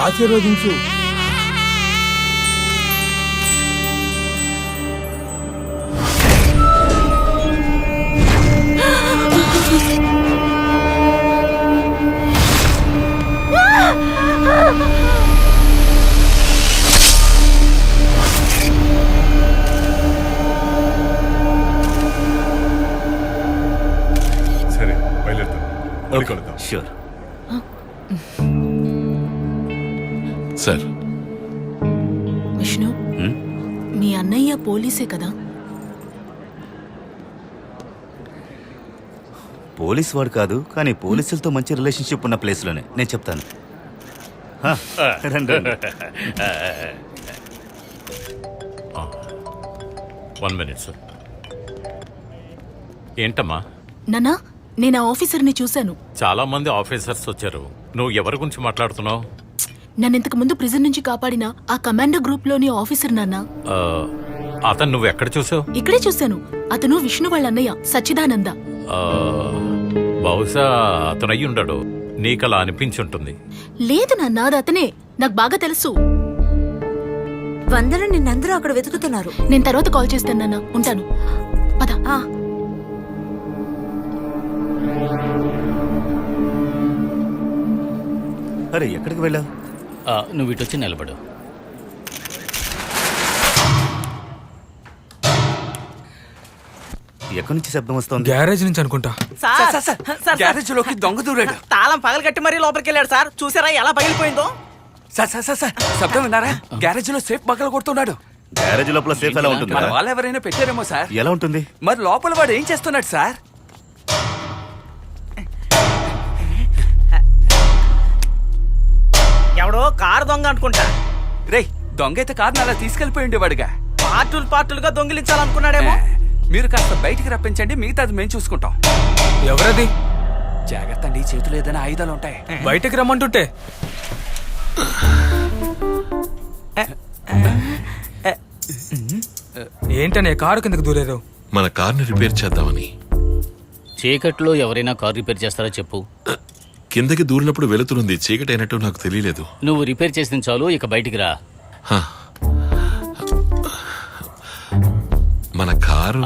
ఆశీర్వదించు. సరే బయలుదేరుతాం. Sure sir. విష్ణు, మీ అన్నయ్య పోలీసే కదా? పోలీస్ వాడు కాదు, కానీ పోలీసులతో మంచి రిలేషన్షిప్ ఉన్న ప్లేస్లోనే నేను చెప్తాను. రండి, రండి. 1 minute సార్. ఏంటమ్మా? నాన్నా, నేను ఆ ఆఫీసర్ని చూశాను. చాలా మంది ఆఫీసర్స్ వచ్చారు. నువ్వు ఎవరి గురించి మాట్లాడుతున్నావు? నన్ను ఇంతకు ముందు ప్రిజన్ నుంచి కాపాడిన ఆ కమాండో గ్రూప్ లోని ఆఫీసర్ నాన్న. అతను నువ్వు ఎక్కడ చూసావు? ఇక్కడే చూశాను. అతను విష్ణు వాళ్ళ అన్నయ్య సచ్చిదానంద. బహుశా అతను అయ్యి ఉండడు. నీకలా అనిపించుంటుంది. లేదు నాన్న, అది అతనే. నాకు బాగా తెలుసు. వందన నిన్నందరూ అక్కడ వెతుకుతున్నారు. నేను తర్వాత కాల్ చేస్తాను నాన్న. ఉంటాను. పద. అరే ఎక్కడికి వెళ్ళావు? నువ్వు ఇటు వచ్చి నిలబడు. ఎక్కడి నుంచి శబ్దం వస్తుంది? గ్యారేజ్ నుంచి అనుకుంటా. గ్యారేజ్ లోకి దొంగ దూరాడు. తాళం పగలగట్టి మరీ లోపలికి వెళ్ళాడు సార్. చూసారా ఎలా పగిలిపోయిందో? సార్ శబ్దం విన్నారా? గ్యారేజ్ లో సేఫ్ పగల కొడుతున్నాడు. గ్యారేజ్ లోపల సేఫ్ ఎలా ఉంటుంది? మన వాళ్ళు ఎవరైనా పెట్టారేమో సార్. ఎలా ఉంటుంది మరి లోపల వాడు ఏం చేస్తున్నాడు సార్? ఎవడో కారు దొంగ అనుకుంటా. రేయ్, దొంగ అయితే కార్ని అలా తీసుకెళ్లిపోయి ఉండేవాడుగా. పార్టులుగా దొంగిలించాలనుకున్నాడేమో. మీరు కాస్త బయటికి రప్పించండి, మిగతాది మేము చూసుకుంటాం. ఎవరది? జాగ్రత్త అండి, చేతులు ఏదైనా ఆయుధాలు ఉంటాయి. బయటకు రమ్మంటుంటే ఏంటనే కారు కిందకు దూరేరు? మన కార్ని రిపేర్ చేద్దామని. చీకట్లో ఎవరైనా కార్ రిపేర్ చేస్తారా చెప్పు. కిందకి దూరినప్పుడు వెలుతురుంది, చీకటి అయినట్టు నాకు తెలియలేదు. నువ్వు రిపేర్ చేసిన చాలు, ఇక బయటికి రా. మన కారు.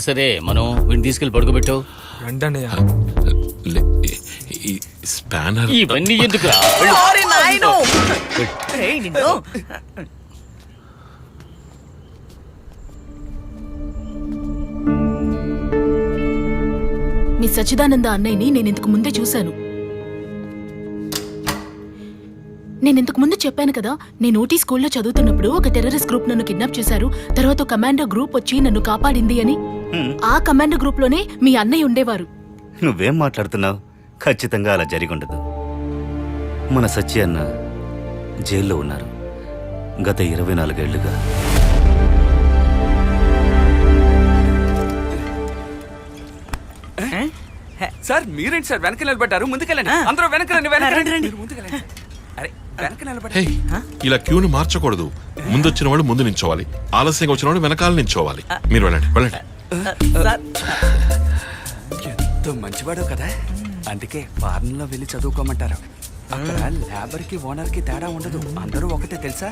సరే మనం వీడిని తీసుకెళ్లి పడుకోబెట్టు. రండన్నయ్య. స్పానర్ ఇవన్నీ ఎందుకురా? మీ సచ్చిదానంద అన్నయ్యని నేను ఇంతకు ముందే చూశాను. నేను ఇంతకు ముందు చెప్పాను కదా, నేను ఊటీ స్కూల్లో చదువుతున్నప్పుడు ఒక టెర్రరిస్ట్ గ్రూప్ నన్ను కిడ్నాప్ చేశారు. తర్వాత కమాండో గ్రూప్ వచ్చి నన్ను కాపాడింది అని. ఆ కమాండో గ్రూప్ లోనే మీ అన్నయ్య ఉండేవారు. నువ్వేం మాట్లాడుతున్నావు? ఖచ్చితంగా అలా జరిగుండదు. మన సచ్చి అన్న జైల్లో ఉన్నారు గత 24 ఏళ్లుగా. సార్ మీరేంటి సార్ వెనక నిలబడ్డారు? ముందుకెళ్ళండి, అందరూ వెనక రండి. ముందుకెళ్ళండి. అరే వెనక నిలబడి. ఇలా క్యూని మార్చకూడదు. ముందొచ్చిన వాళ్ళు ముందు నించోవాలి, ఆలస్యంగా వచ్చిన వాళ్ళు వెనకాల నించోవాలి. మీరు వెళ్ళండి. ఎంతో మంచివాడు కదా, అందుకే ఫారెన్ లో వెళ్ళి చదువుకోమంటారు. అక్కడ లేబర్ కి ఓనర్ కి తేడా ఉండదు, అందరూ ఒకటే తెలుసా?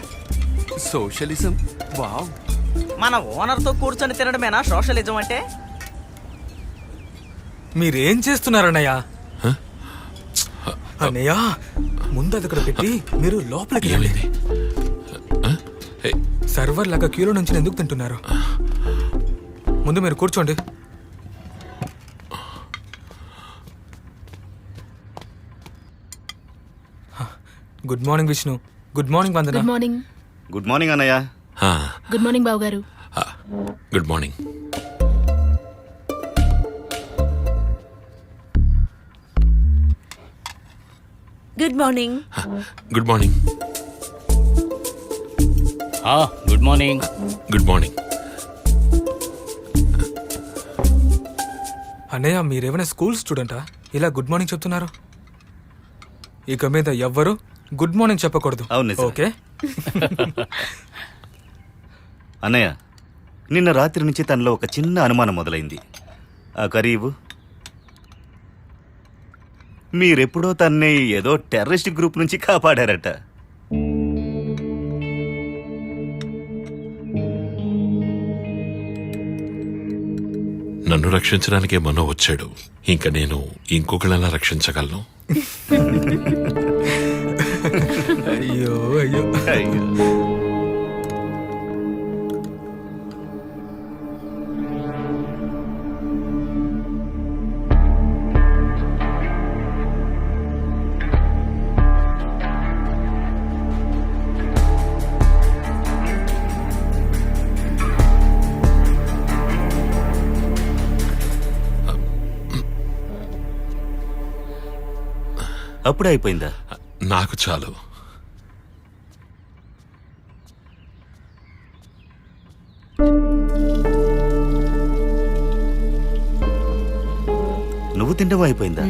సోషలిజం. వావ్. మన ఓనర్ తో కూర్చొని తినడమేనా సోషలిజం అంటే? మీరేం చేస్తున్నారన్నయ్య? అన్నయ్య, ముందు అది ఇక్కడ పెట్టి మీరు లోపలికి వెళ్ళండి. సర్వర్ లాగా క్యూలో నుంచి ఎందుకు తింటున్నారు? ముందు మీరు కూర్చోండి. Good morning Vishnu. Good morning Vandana. Good morning. Good morning అన్నయ్య. గుడ్ మార్నింగ్ బాబు గారు. Good morning. Good morning. Good morning. Good morning. Good morning. అన్నయ్య, మీరేమైనా స్కూల్ స్టూడెంటా ఇలా గుడ్ మార్నింగ్ చెప్తున్నారు? ఇక మీద ఎవ్వరు గుడ్ మార్నింగ్ చెప్పకూడదు. అవును, ఓకే? అన్నయ్య, నిన్న రాత్రి నుంచి తనలో ఒక చిన్న అనుమానం మొదలైంది. ఆ కరీవు మీరెప్పుడో తన్ని ఏదో టెర్రరిస్ట్ గ్రూప్ నుంచి కాపాడారట. నన్ను రక్షించడానికే మనో వచ్చాడు. ఇంకా నేను ఇంకొకళ్ళలా రక్షించగలను? అయ్యో అయ్యో. అప్పుడే అయిపోయిందా? నాకు చాలు. నువ్వు తింటవా అయిపోయిందా?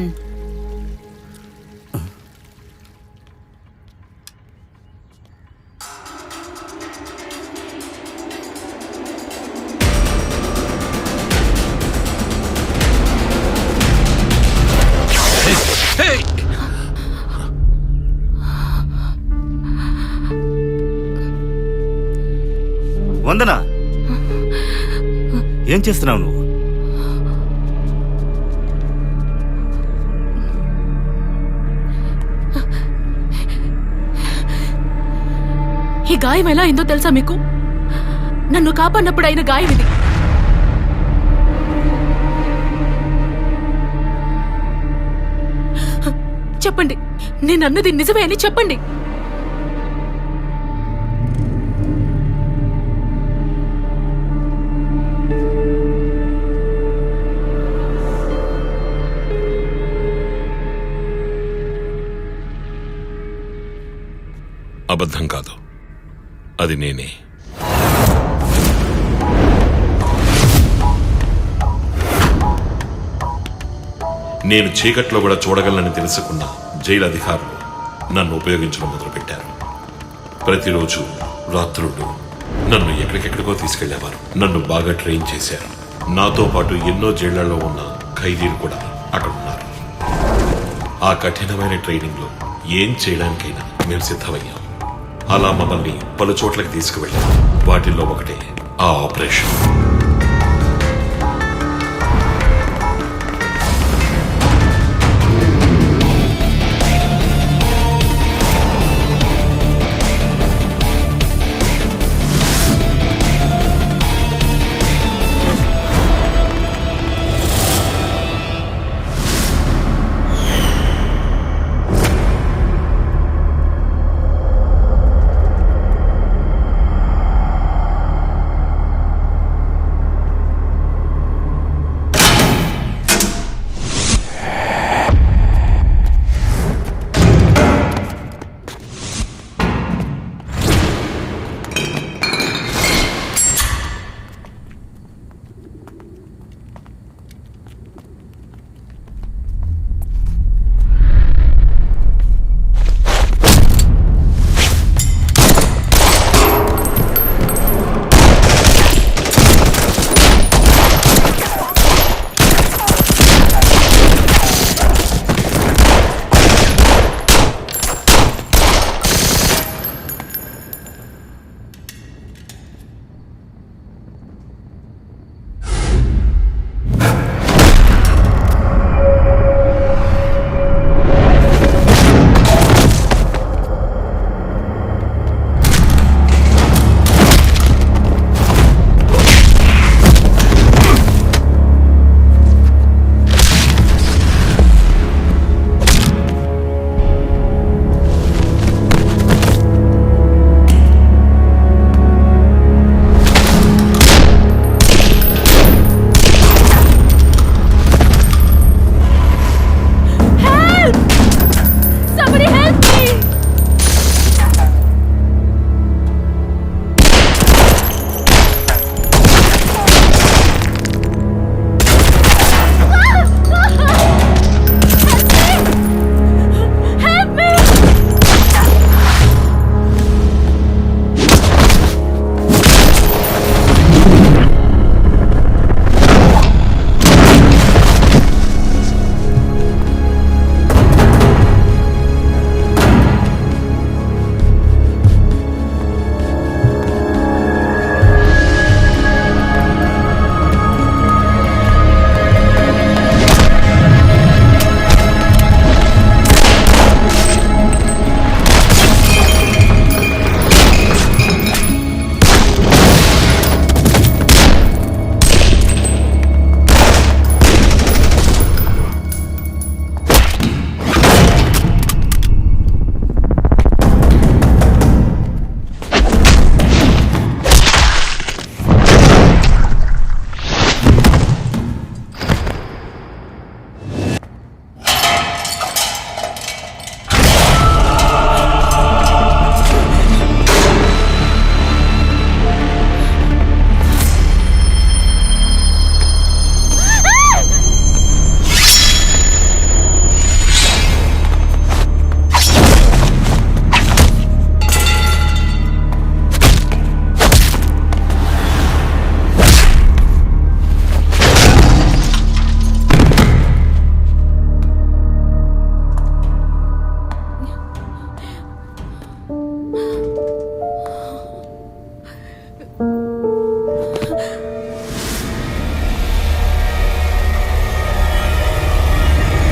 వందనా, ఏం చేస్తున్నావు నువ్వు? ఈ గాయం ఎలా అయిందో తెలుసా మీకు? నన్ను కాపాడినప్పుడు అయిన గాయం ఇది. చెప్పండి, నేనన్నది నిజమే అని చెప్పండి. అబద్ధం కాదు, అది నేనే. నేను చీకట్లో కూడా చూడగలనని తెలుసుకున్న జైలు అధికారులు నన్ను ఉపయోగించడం మొదలుపెట్టారు. ప్రతిరోజు రాత్రులు నన్ను ఎక్కడికెక్కడికో తీసుకెళ్లేవారు. నన్ను బాగా ట్రైన్ చేశారు. నాతో పాటు ఎన్నో జైళ్లలో ఉన్న ఖైదీలు కూడా అక్కడ ఉన్నారు. ఆ కఠినమైన ట్రైనింగ్ లో ఏం చేయడానికైనా మేము సిద్ధమయ్యాం. అలా మమ్మల్ని పలు చోట్లకి తీసుకువెళ్ళాం. వాటిల్లో ఒకటే ఆ ఆపరేషన్.